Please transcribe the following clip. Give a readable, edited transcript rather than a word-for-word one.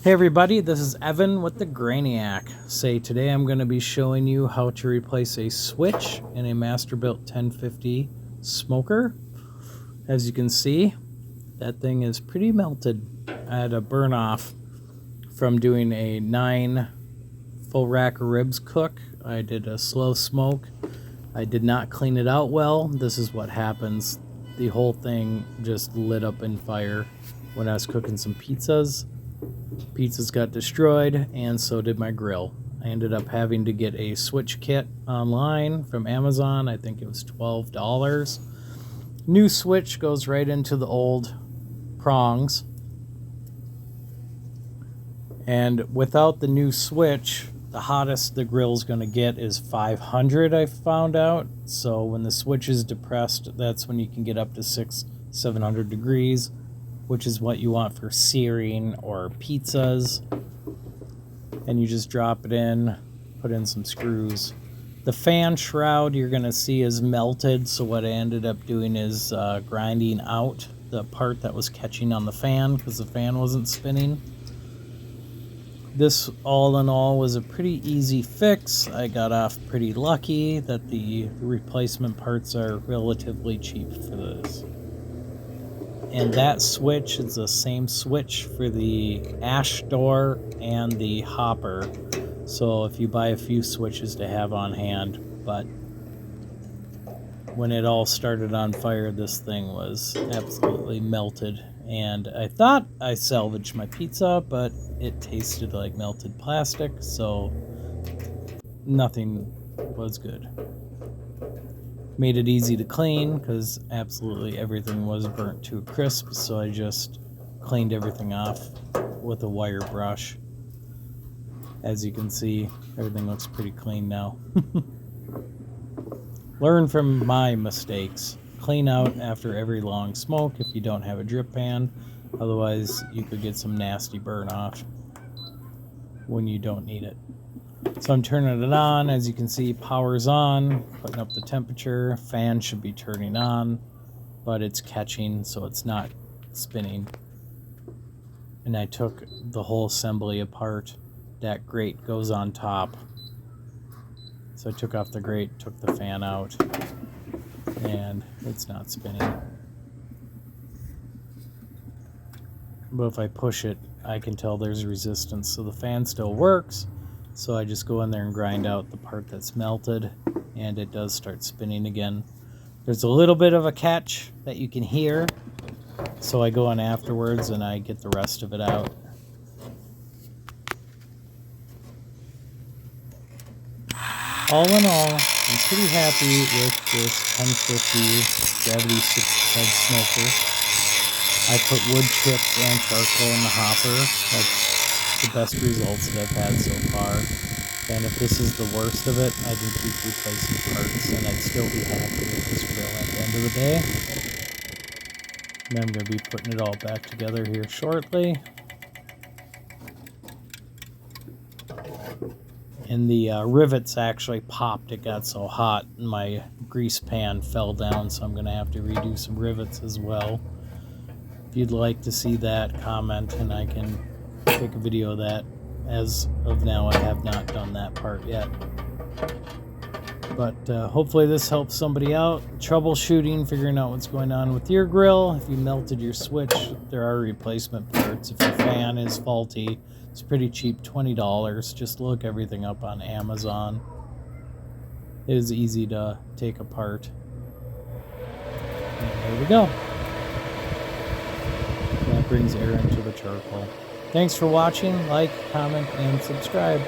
Hey everybody, this is Evan with the Grainiac. Today I'm going to be showing you how to replace a switch in a Masterbuilt 1050 smoker. As you can see, that thing is pretty melted. I had a burn off from doing a 9 full rack of ribs cook. I did a slow smoke. I did not clean it out well. This is what happens. The whole thing just lit up in fire when I was cooking some pizzas. Pizzas got destroyed, and so did my grill. I ended up having to get a switch kit online from Amazon. I think it was $12. New switch goes right into the old prongs. And without the new switch, the hottest the grill's going to get is 500, I found out. So when the switch is depressed, that's when you can get up to 700 degrees, which is what you want for searing or pizzas. And you just drop it in, put in some screws. The fan shroud you're going to see is melted, so what I ended up doing is grinding out the part that was catching on the fan because the fan wasn't spinning. This, all in all, was a pretty easy fix. I got off pretty lucky that the replacement parts are relatively cheap for this. And that switch is the same switch for the ash door and the hopper. So if you buy a few switches to have on hand, but when it all started on fire, this thing was absolutely melted. And I thought I salvaged my pizza, but it tasted like melted plastic, so nothing was good. Made it easy to clean because absolutely everything was burnt to a crisp, so I just cleaned everything off with a wire brush. As you can see, everything looks pretty clean now. Learn from my mistakes. Clean out after every long smoke if you don't have a drip pan, otherwise you could get some nasty burn off when you don't need it. So I'm turning it on. As you can see, power's on, putting up the temperature. Fan should be turning on, but it's catching, so it's not spinning. And I took the whole assembly apart. That grate goes on top. So I took off the grate, took the fan out, and it's not spinning. But if I push it, I can tell there's resistance, so the fan still works. So I just go in there and grind out the part that's melted, and it does start spinning again. There's a little bit of a catch that you can hear, so I go in afterwards and I get the rest of it out. All in all, I'm pretty happy with this 1050 gravity 6-head smoker. I put wood chips and charcoal in the hopper. That's the best results that I've had so far. And if this is the worst of it, I can keep replacing parts and I'd still be happy with this grill at the end of the day. And I'm going to be putting it all back together here shortly. And the rivets actually popped. It got so hot and my grease pan fell down, so I'm going to have to redo some rivets as well. If you'd like to see that, comment and I can take a video of that. As of now, I have not done that part yet. But hopefully this helps somebody out. Troubleshooting, figuring out what's going on with your grill. If you melted your switch, there are replacement parts. If your fan is faulty, it's pretty cheap, $20. Just look everything up on Amazon. It is easy to take apart. And there we go. That brings air into the charcoal. Thanks for watching. Like, comment, and subscribe.